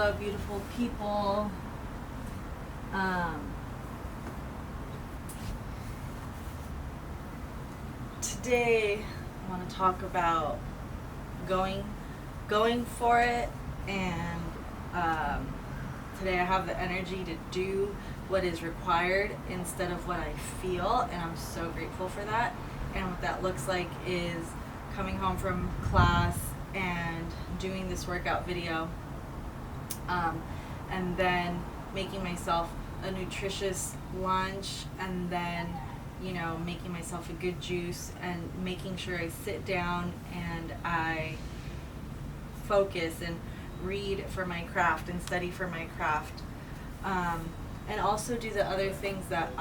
Hello, beautiful people. Today I want to talk about going for it, and today I have the energy to do what is required instead of what I feel, and I'm so grateful for that. And what that looks like is coming home from class and doing this workout video, and then making myself a nutritious lunch, and then making myself a good juice, and making sure I sit down and I focus and read for my craft and study for my craft, and also do the other things that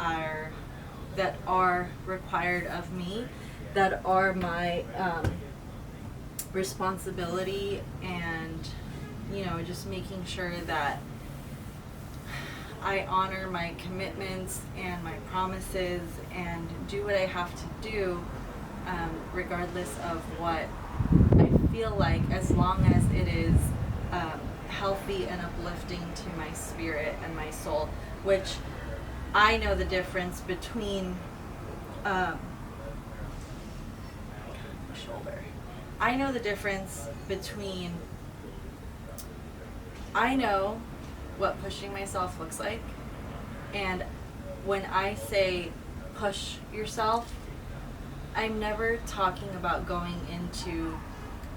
are required of me, that are my responsibility, and just making sure that I honor my commitments and my promises and do what I have to do, regardless of what I feel like, as long as it is healthy and uplifting to my spirit and my soul, which I know the difference between I know the difference between I know what pushing myself looks like, and when I say push yourself, I'm never talking about going into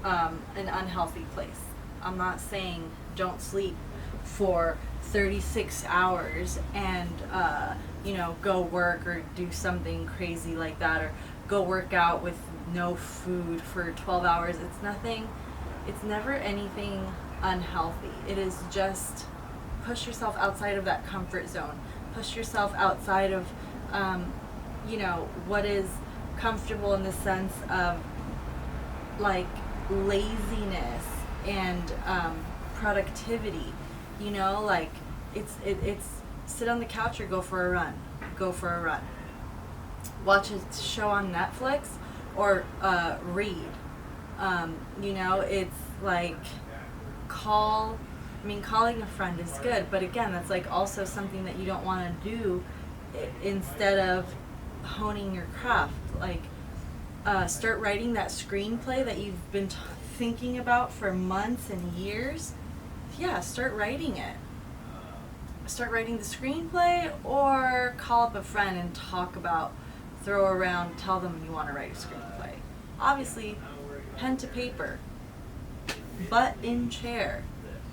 an unhealthy place. I'm not saying don't sleep for 36 hours and go work or do something crazy like that, or go work out with no food for 12 hours. It's never anything unhealthy. It is just push yourself outside of that comfort zone. Push yourself outside of what is comfortable, in the sense of like laziness and productivity. Like it's sit on the couch or go for a run. Watch a show on Netflix, or read. It's like calling a friend is good, but again, that's like also something that you don't want to do instead of honing your craft. Like start writing that screenplay that you've been thinking about for months and years. Yeah, start writing it. Start writing the screenplay, or call up a friend and tell them you want to write a screenplay. Obviously, pen to paper, butt in chair.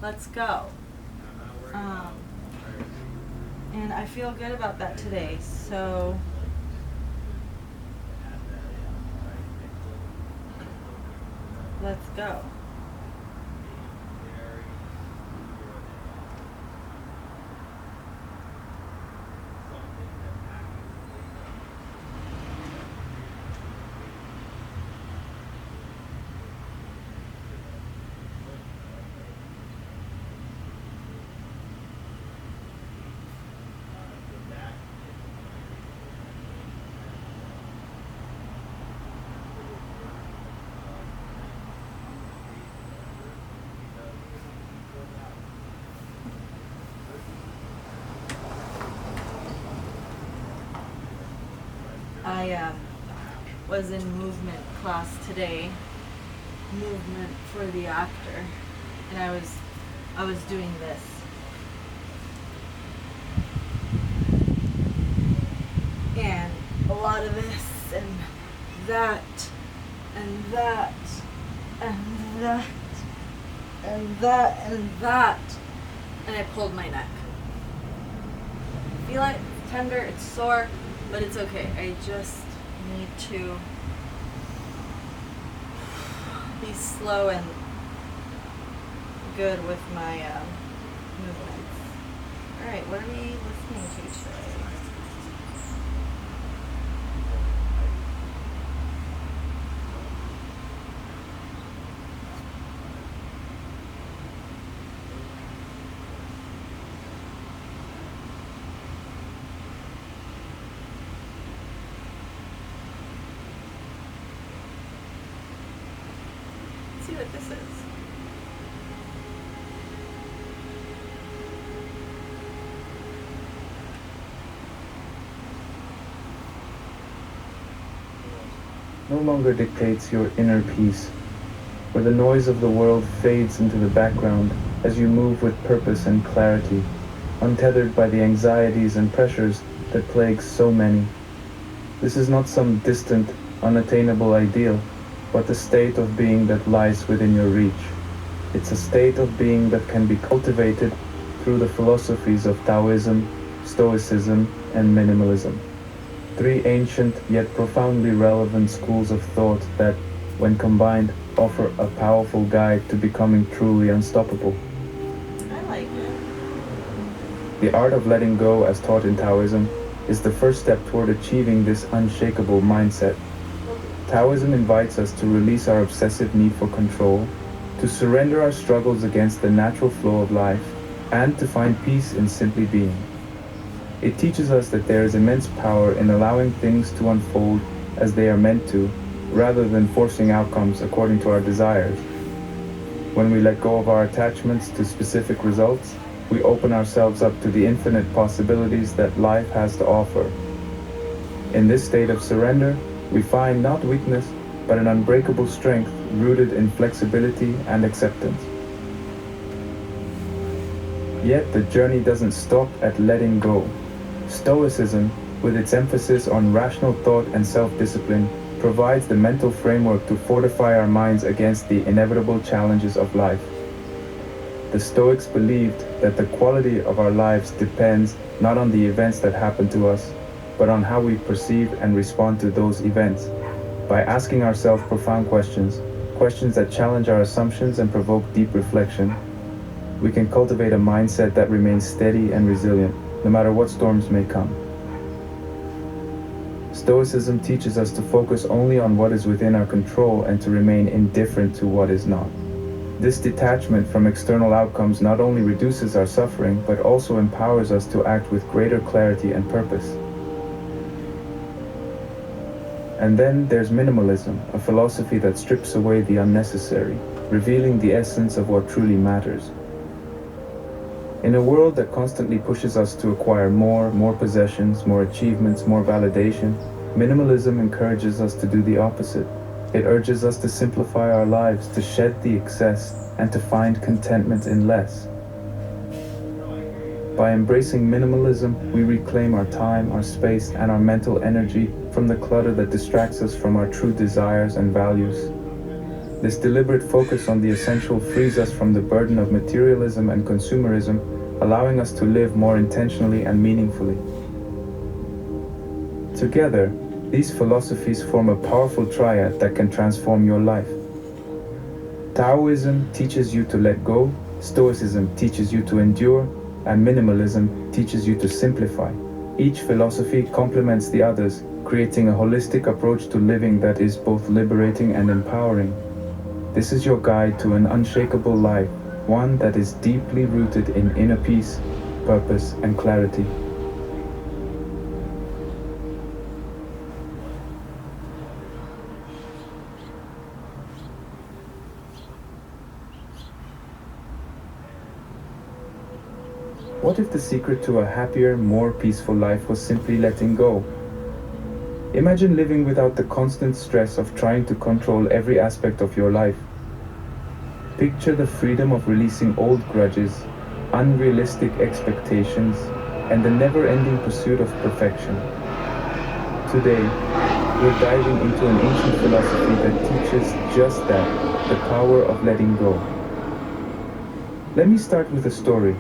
Let's go. And I feel good about that today, so let's go. I was in movement class today, movement for the actor, and I was doing this. And a lot of this and that and that and that and that and that, and I pulled my neck. I feel it, it's tender, it's sore, but it's okay. I just need to be slow and good with my movements. Alright, what are we listening to today? Let's see what this is. no longer dictates your inner peace, where the noise of the world fades into the background as you move with purpose and clarity, untethered by the anxieties and pressures that plague so many. This is not some distant, unattainable ideal, but the state of being that lies within your reach. It's a state of being that can be cultivated through the philosophies of Taoism, Stoicism, and Minimalism. Three ancient yet profoundly relevant schools of thought that, when combined, offer a powerful guide to becoming truly unstoppable. I like it. The art of letting go, as taught in Taoism, is the first step toward achieving this unshakable mindset. Taoism invites us to release our obsessive need for control, to surrender our struggles against the natural flow of life, and to find peace in simply being. It teaches us that there is immense power in allowing things to unfold as they are meant to, rather than forcing outcomes according to our desires. When we let go of our attachments to specific results, we open ourselves up to the infinite possibilities that life has to offer. In this state of surrender, we find not weakness, but an unbreakable strength rooted in flexibility and acceptance. Yet the journey doesn't stop at letting go. Stoicism, with its emphasis on rational thought and self-discipline, provides the mental framework to fortify our minds against the inevitable challenges of life. The Stoics believed that the quality of our lives depends not on the events that happen to us, but on how we perceive and respond to those events. By asking ourselves profound questions, questions that challenge our assumptions and provoke deep reflection, we can cultivate a mindset that remains steady and resilient, no matter what storms may come. Stoicism teaches us to focus only on what is within our control and to remain indifferent to what is not. This detachment from external outcomes not only reduces our suffering, but also empowers us to act with greater clarity and purpose. And then there's minimalism, a philosophy that strips away the unnecessary, revealing the essence of what truly matters. In a world that constantly pushes us to acquire more possessions, more achievements, more validation, minimalism encourages us to do the opposite. It urges us to simplify our lives, to shed the excess, and to find contentment in less. By embracing minimalism, we reclaim our time, our space, and our mental energy from the clutter that distracts us from our true desires and values. This deliberate focus on the essential frees us from the burden of materialism and consumerism, allowing us to live more intentionally and meaningfully. Together, these philosophies form a powerful triad that can transform your life. Taoism teaches you to let go, Stoicism teaches you to endure, and minimalism teaches you to simplify. Each philosophy complements the others, creating a holistic approach to living that is both liberating and empowering. This is your guide to an unshakable life, one that is deeply rooted in inner peace, purpose, and clarity. What if the secret to a happier, more peaceful life was simply letting go? Imagine living without the constant stress of trying to control every aspect of your life. Picture the freedom of releasing old grudges, unrealistic expectations, and the never-ending pursuit of perfection. Today, we're diving into an ancient philosophy that teaches just that, the power of letting go. Let me start with a story.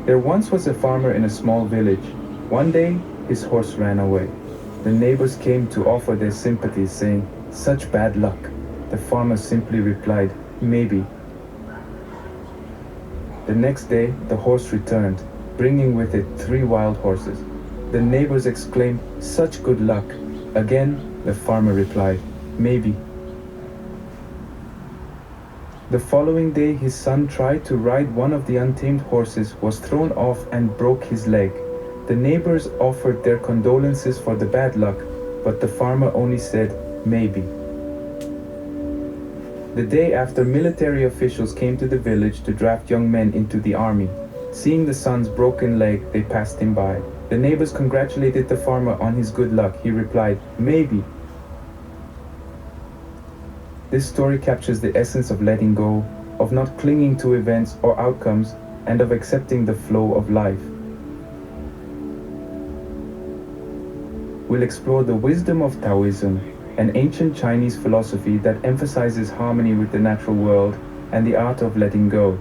There once was a farmer in a small village. One day, his horse ran away. The neighbors came to offer their sympathies, saying, "Such bad luck." The farmer simply replied, "Maybe." The next day, the horse returned, bringing with it 3 wild horses. The neighbors exclaimed, "Such good luck." Again, the farmer replied, "Maybe." The following day, his son tried to ride one of the untamed horses, was thrown off and broke his leg. The neighbors offered their condolences for the bad luck, but the farmer only said, "Maybe." The day after, military officials came to the village to draft young men into the army. Seeing the son's broken leg, they passed him by. The neighbors congratulated the farmer on his good luck. He replied, "Maybe." This story captures the essence of letting go, of not clinging to events or outcomes, and of accepting the flow of life. We'll explore the wisdom of Taoism, an ancient Chinese philosophy that emphasizes harmony with the natural world and the art of letting go.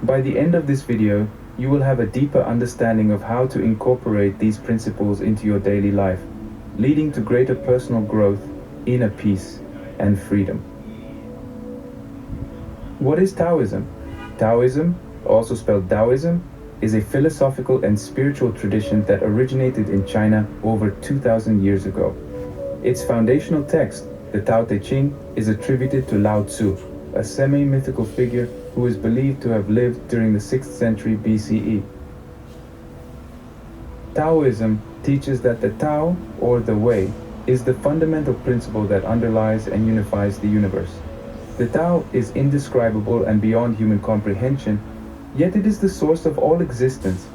By the end of this video, you will have a deeper understanding of how to incorporate these principles into your daily life, leading to greater personal growth, inner peace, and freedom. What is Taoism? Taoism, also spelled Taoism, is a philosophical and spiritual tradition that originated in China over 2,000 years ago. Its foundational text, the Tao Te Ching, is attributed to Lao Tzu, a semi-mythical figure who is believed to have lived during the 6th century BCE. Taoism teaches that the Tao, or the Way, is the fundamental principle that underlies and unifies the universe. The Tao is indescribable and beyond human comprehension, yet it is the source of all existence.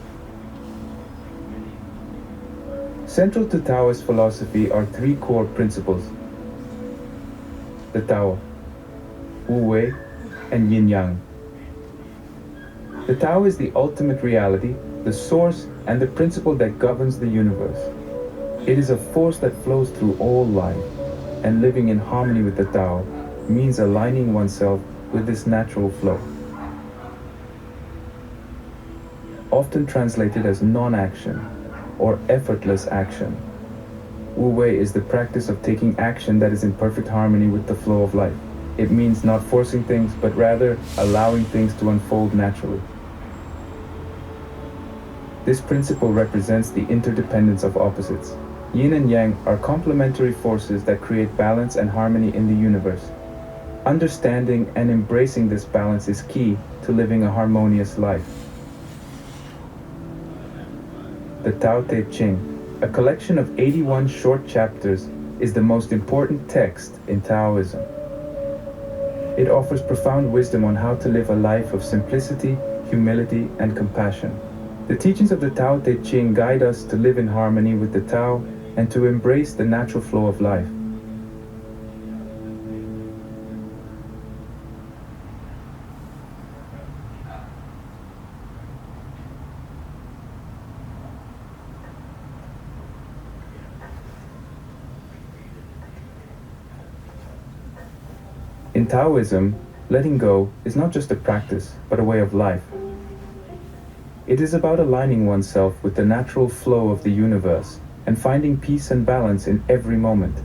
Central to Taoist philosophy are three core principles: the Tao, Wu Wei, and Yin Yang. The Tao is the ultimate reality, the source, and the principle that governs the universe. It is a force that flows through all life, and living in harmony with the Tao means aligning oneself with this natural flow. Often translated as non-action or effortless action, Wu Wei is the practice of taking action that is in perfect harmony with the flow of life. It means not forcing things, but rather allowing things to unfold naturally. This principle represents the interdependence of opposites. Yin and Yang are complementary forces that create balance and harmony in the universe. Understanding and embracing this balance is key to living a harmonious life. The Tao Te Ching, a collection of 81 short chapters, is the most important text in Taoism. It offers profound wisdom on how to live a life of simplicity, humility, and compassion. The teachings of the Tao Te Ching guide us to live in harmony with the Tao and to embrace the natural flow of life. In Taoism, letting go is not just a practice, but a way of life. It is about aligning oneself with the natural flow of the universe and finding peace and balance in every moment.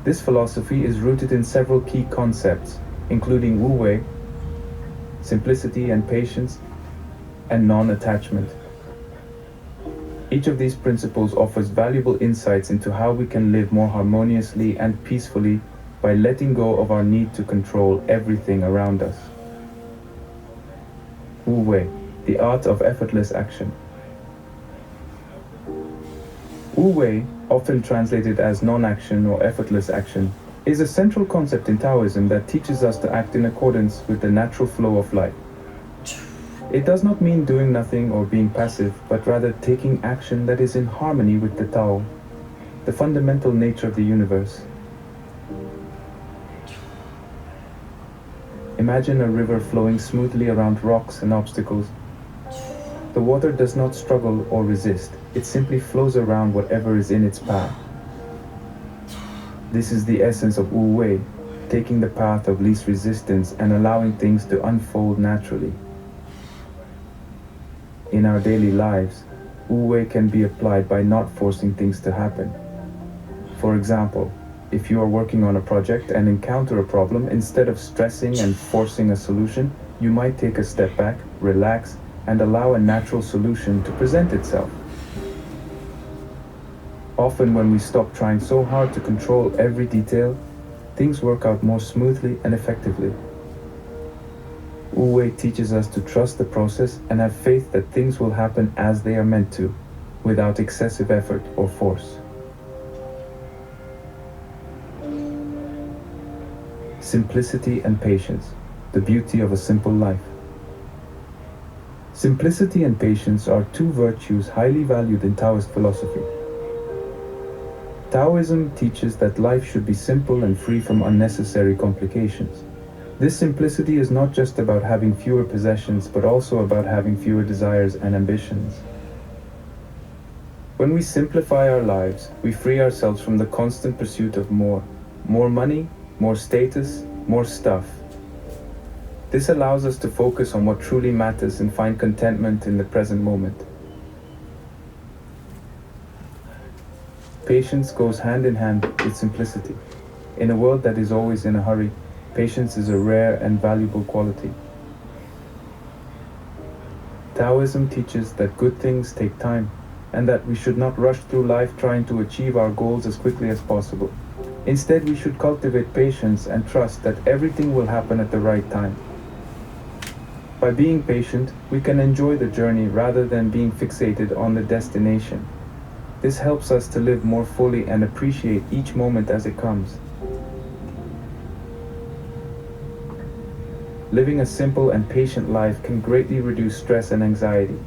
This philosophy is rooted in several key concepts, including Wu Wei, simplicity and patience, and non-attachment. Each of these principles offers valuable insights into how we can live more harmoniously and peacefully by letting go of our need to control everything around us. Wu Wei, the art of effortless action. Wu Wei, often translated as non-action or effortless action, is a central concept in Taoism that teaches us to act in accordance with the natural flow of life. It does not mean doing nothing or being passive, but rather taking action that is in harmony with the Tao, the fundamental nature of the universe. Imagine a river flowing smoothly around rocks and obstacles. The water does not struggle or resist, it simply flows around whatever is in its path. This is the essence of Wu Wei, taking the path of least resistance and allowing things to unfold naturally. In our daily lives, Wu Wei can be applied by not forcing things to happen. For example, if you are working on a project and encounter a problem, instead of stressing and forcing a solution, you might take a step back, relax, and allow a natural solution to present itself. Often when we stop trying so hard to control every detail, things work out more smoothly and effectively. Wu Wei teaches us to trust the process and have faith that things will happen as they are meant to, without excessive effort or force. Simplicity and patience, the beauty of a simple life. Simplicity and patience are two virtues highly valued in Taoist philosophy. Taoism teaches that life should be simple and free from unnecessary complications. This simplicity is not just about having fewer possessions, but also about having fewer desires and ambitions. When we simplify our lives, we free ourselves from the constant pursuit of more. More money, more status, more stuff. This allows us to focus on what truly matters and find contentment in the present moment. Patience goes hand in hand with simplicity. In a world that is always in a hurry, patience is a rare and valuable quality. Taoism teaches that good things take time, and that we should not rush through life trying to achieve our goals as quickly as possible. Instead, we should cultivate patience and trust that everything will happen at the right time. By being patient, we can enjoy the journey rather than being fixated on the destination. This helps us to live more fully and appreciate each moment as it comes. Living a simple and patient life can greatly reduce stress and anxiety.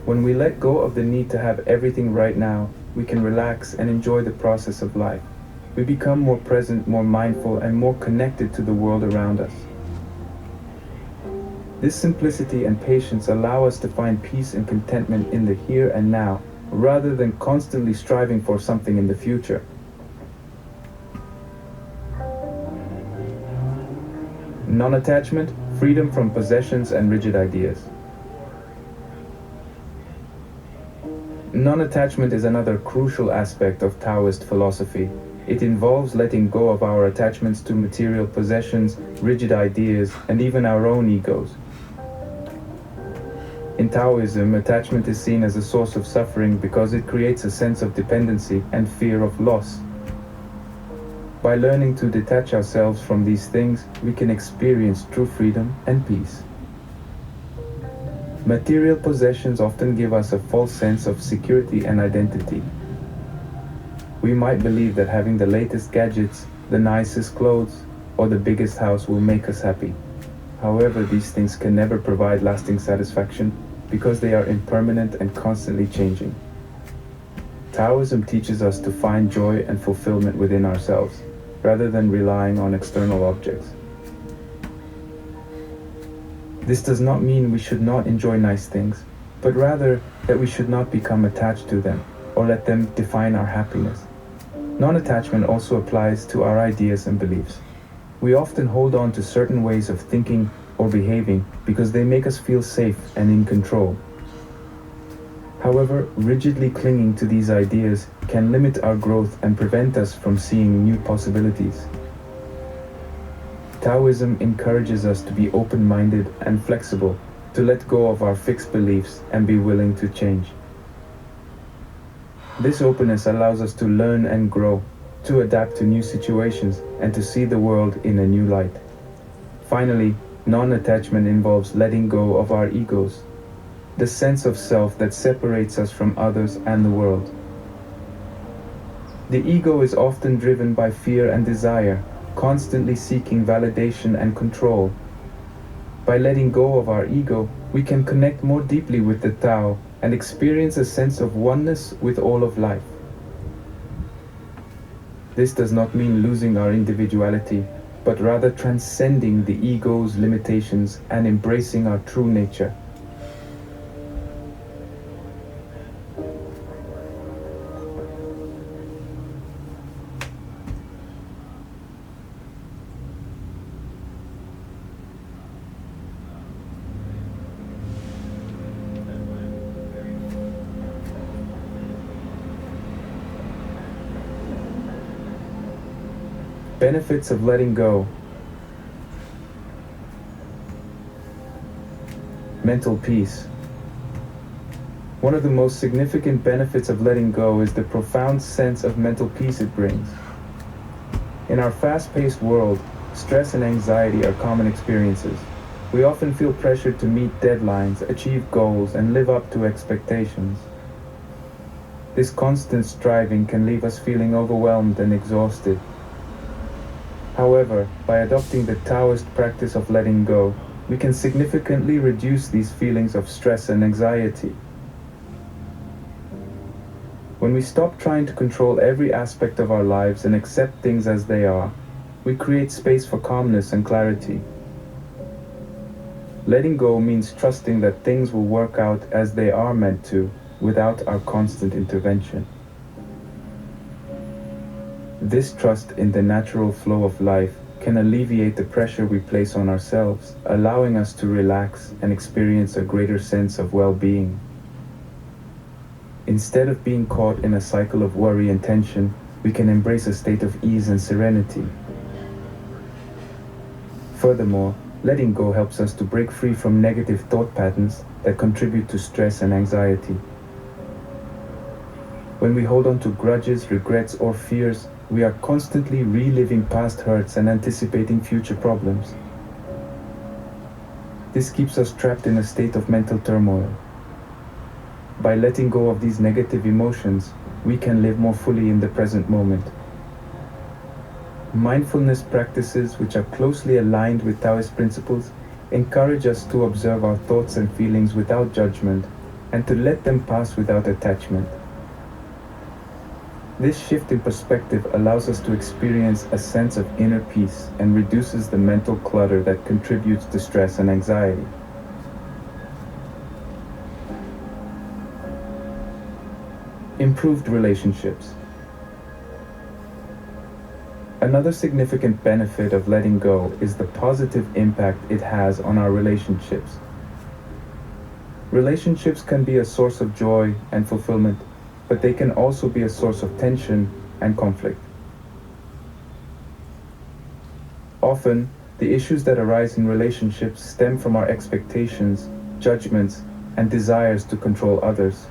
When we let go of the need to have everything right now, we can relax and enjoy the process of life. We become more present, more mindful, and more connected to the world around us. This simplicity and patience allow us to find peace and contentment in the here and now, rather than constantly striving for something in the future. Non-attachment, freedom from possessions and rigid ideas. Non-attachment is another crucial aspect of Taoist philosophy. It involves letting go of our attachments to material possessions, rigid ideas, and even our own egos. In Taoism, attachment is seen as a source of suffering because it creates a sense of dependency and fear of loss. By learning to detach ourselves from these things, we can experience true freedom and peace. Material possessions often give us a false sense of security and identity. We might believe that having the latest gadgets, the nicest clothes, or the biggest house will make us happy. However, these things can never provide lasting satisfaction because they are impermanent and constantly changing. Taoism teaches us to find joy and fulfillment within ourselves, rather than relying on external objects. This does not mean we should not enjoy nice things, but rather that we should not become attached to them or let them define our happiness. Non-attachment also applies to our ideas and beliefs. We often hold on to certain ways of thinking or behaving because they make us feel safe and in control. However, rigidly clinging to these ideas can limit our growth and prevent us from seeing new possibilities. Taoism encourages us to be open-minded and flexible, to let go of our fixed beliefs and be willing to change. This openness allows us to learn and grow, to adapt to new situations, and to see the world in a new light. Finally, non-attachment involves letting go of our egos, the sense of self that separates us from others and the world. The ego is often driven by fear and desire, constantly seeking validation and control. By letting go of our ego, we can connect more deeply with the Tao and experience a sense of oneness with all of life. This does not mean losing our individuality, but rather transcending the ego's limitations and embracing our true nature. Benefits of letting go. Mental peace. One of the most significant benefits of letting go is the profound sense of mental peace it brings. In our fast-paced world, stress and anxiety are common experiences. We often feel pressured to meet deadlines, achieve goals, and live up to expectations. This constant striving can leave us feeling overwhelmed and exhausted. However, by adopting the Taoist practice of letting go, we can significantly reduce these feelings of stress and anxiety. When we stop trying to control every aspect of our lives and accept things as they are, we create space for calmness and clarity. Letting go means trusting that things will work out as they are meant to, without our constant intervention. This trust in the natural flow of life can alleviate the pressure we place on ourselves, allowing us to relax and experience a greater sense of well-being. Instead of being caught in a cycle of worry and tension, we can embrace a state of ease and serenity. Furthermore, letting go helps us to break free from negative thought patterns that contribute to stress and anxiety. When we hold on to grudges, regrets, or fears, we are constantly reliving past hurts and anticipating future problems. This keeps us trapped in a state of mental turmoil. By letting go of these negative emotions, we can live more fully in the present moment. Mindfulness practices, which are closely aligned with Taoist principles, encourage us to observe our thoughts and feelings without judgment and to let them pass without attachment. This shift in perspective allows us to experience a sense of inner peace and reduces the mental clutter that contributes to stress and anxiety. Improved relationships. Another significant benefit of letting go is the positive impact it has on our relationships. Relationships can be a source of joy and fulfillment, but they can also be a source of tension and conflict. Often, the issues that arise in relationships stem from our expectations, judgments, and desires to control others.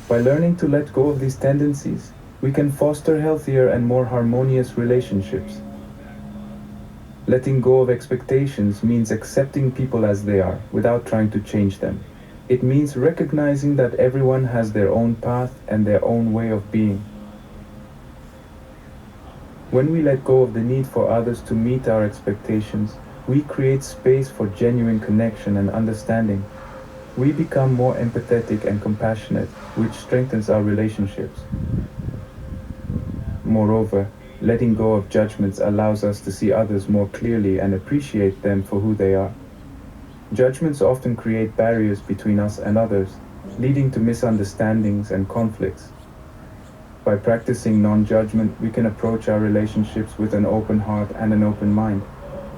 By learning to let go of these tendencies, we can foster healthier and more harmonious relationships. Letting go of expectations means accepting people as they are without trying to change them. It means recognizing that everyone has their own path and their own way of being. When we let go of the need for others to meet our expectations, we create space for genuine connection and understanding. We become more empathetic and compassionate, which strengthens our relationships. Moreover, letting go of judgments allows us to see others more clearly and appreciate them for who they are. Judgments often create barriers between us and others, leading to misunderstandings and conflicts. By practicing non-judgment, we can approach our relationships with an open heart and an open mind.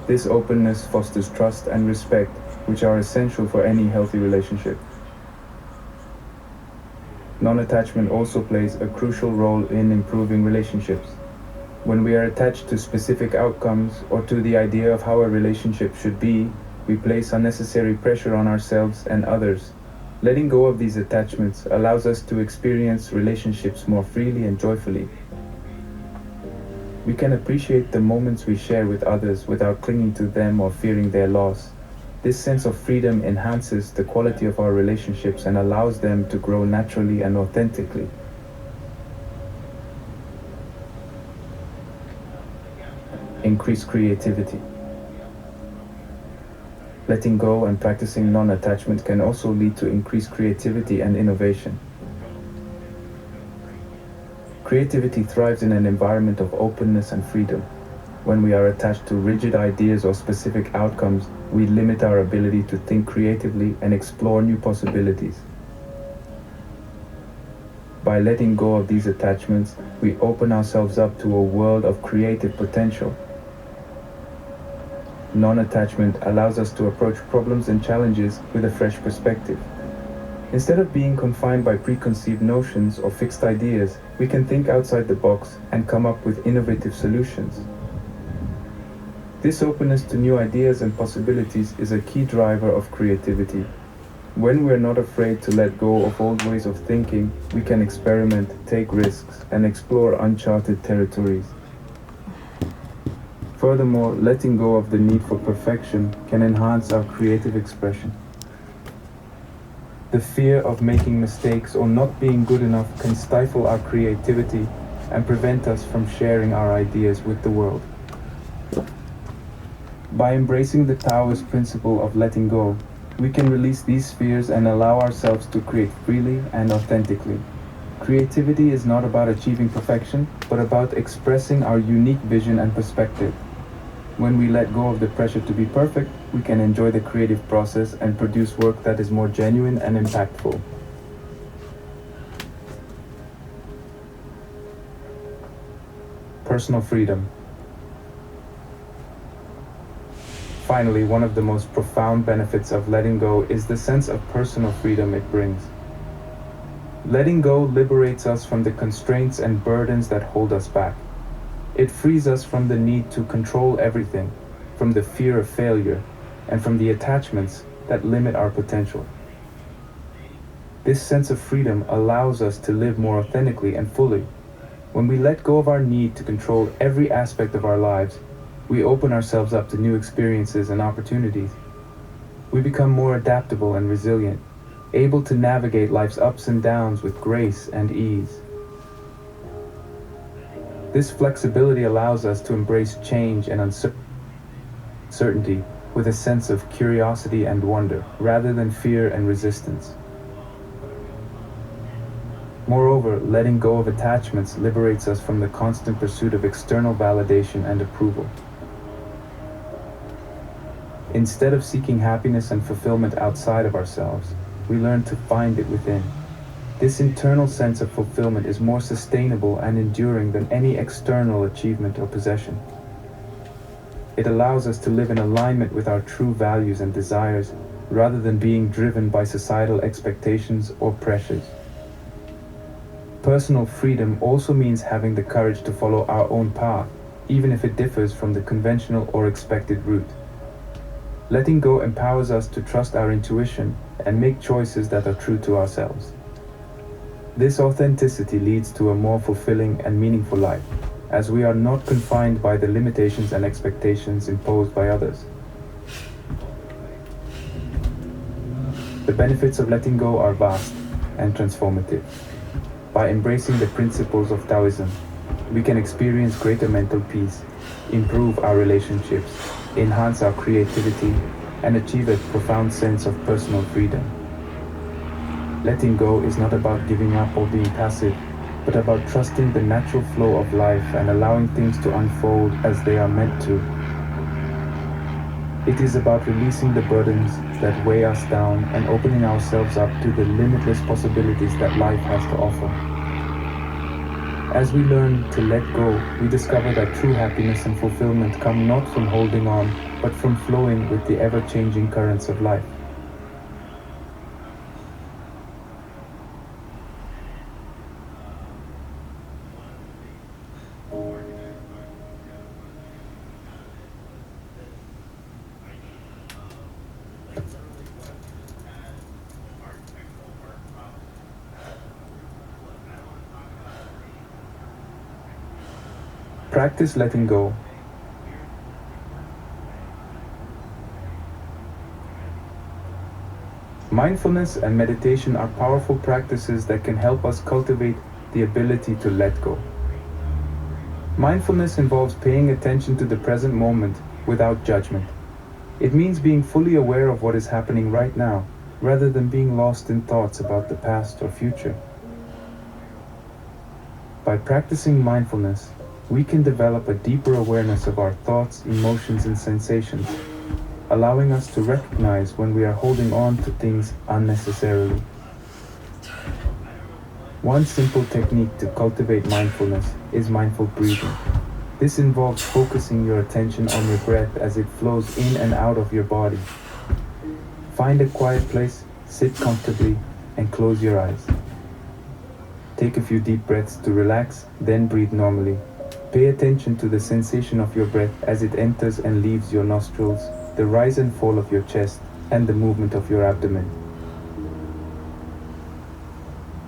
This openness fosters trust and respect, which are essential for any healthy relationship. Non-attachment also plays a crucial role in improving relationships. When we are attached to specific outcomes or to the idea of how a relationship should be, we place unnecessary pressure on ourselves and others. Letting go of these attachments allows us to experience relationships more freely and joyfully. We can appreciate the moments we share with others without clinging to them or fearing their loss. This sense of freedom enhances the quality of our relationships and allows them to grow naturally and authentically. Increase creativity. Letting go and practicing non-attachment can also lead to increased creativity and innovation. Creativity thrives in an environment of openness and freedom. When we are attached to rigid ideas or specific outcomes, we limit our ability to think creatively and explore new possibilities. By letting go of these attachments, we open ourselves up to a world of creative potential. Non-attachment allows us to approach problems and challenges with a fresh perspective. Instead of being confined by preconceived notions or fixed ideas, we can think outside the box and come up with innovative solutions. This openness to new ideas and possibilities is a key driver of creativity. When we're not afraid to let go of old ways of thinking, we can experiment, take risks, and explore uncharted territories. Furthermore, letting go of the need for perfection can enhance our creative expression. The fear of making mistakes or not being good enough can stifle our creativity and prevent us from sharing our ideas with the world. By embracing the Taoist principle of letting go, we can release these fears and allow ourselves to create freely and authentically. Creativity is not about achieving perfection, but about expressing our unique vision and perspective. When we let go of the pressure to be perfect, we can enjoy the creative process and produce work that is more genuine and impactful. Personal freedom. Finally, one of the most profound benefits of letting go is the sense of personal freedom it brings. Letting go liberates us from the constraints and burdens that hold us back. It frees us from the need to control everything, from the fear of failure, and from the attachments that limit our potential. This sense of freedom allows us to live more authentically and fully. When we let go of our need to control every aspect of our lives, we open ourselves up to new experiences and opportunities. We become more adaptable and resilient, able to navigate life's ups and downs with grace and ease. This flexibility allows us to embrace change and uncertainty with a sense of curiosity and wonder, rather than fear and resistance. Moreover, letting go of attachments liberates us from the constant pursuit of external validation and approval. Instead of seeking happiness and fulfillment outside of ourselves, we learn to find it within. This internal sense of fulfillment is more sustainable and enduring than any external achievement or possession. It allows us to live in alignment with our true values and desires, rather than being driven by societal expectations or pressures. Personal freedom also means having the courage to follow our own path, even if it differs from the conventional or expected route. Letting go empowers us to trust our intuition and make choices that are true to ourselves. This authenticity leads to a more fulfilling and meaningful life, as we are not confined by the limitations and expectations imposed by others. The benefits of letting go are vast and transformative. By embracing the principles of Taoism, we can experience greater mental peace, improve our relationships, enhance our creativity, and achieve a profound sense of personal freedom. Letting go is not about giving up or being passive, but about trusting the natural flow of life and allowing things to unfold as they are meant to. It is about releasing the burdens that weigh us down and opening ourselves up to the limitless possibilities that life has to offer. As we learn to let go, we discover that true happiness and fulfillment come not from holding on, but from flowing with the ever-changing currents of life. Practice letting go. Mindfulness and meditation are powerful practices that can help us cultivate the ability to let go. Mindfulness involves paying attention to the present moment without judgment. It means being fully aware of what is happening right now, rather than being lost in thoughts about the past or future. By practicing mindfulness, we can develop a deeper awareness of our thoughts, emotions, and sensations, allowing us to recognize when we are holding on to things unnecessarily. One simple technique to cultivate mindfulness is mindful breathing. This involves focusing your attention on your breath as it flows in and out of your body. Find a quiet place, sit comfortably, and close your eyes. Take a few deep breaths to relax, then breathe normally. Pay attention to the sensation of your breath as it enters and leaves your nostrils, the rise and fall of your chest, and the movement of your abdomen.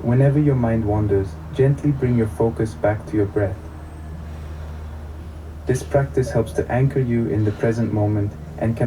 Whenever your mind wanders, gently bring your focus back to your breath. This practice helps to anchor you in the present moment and can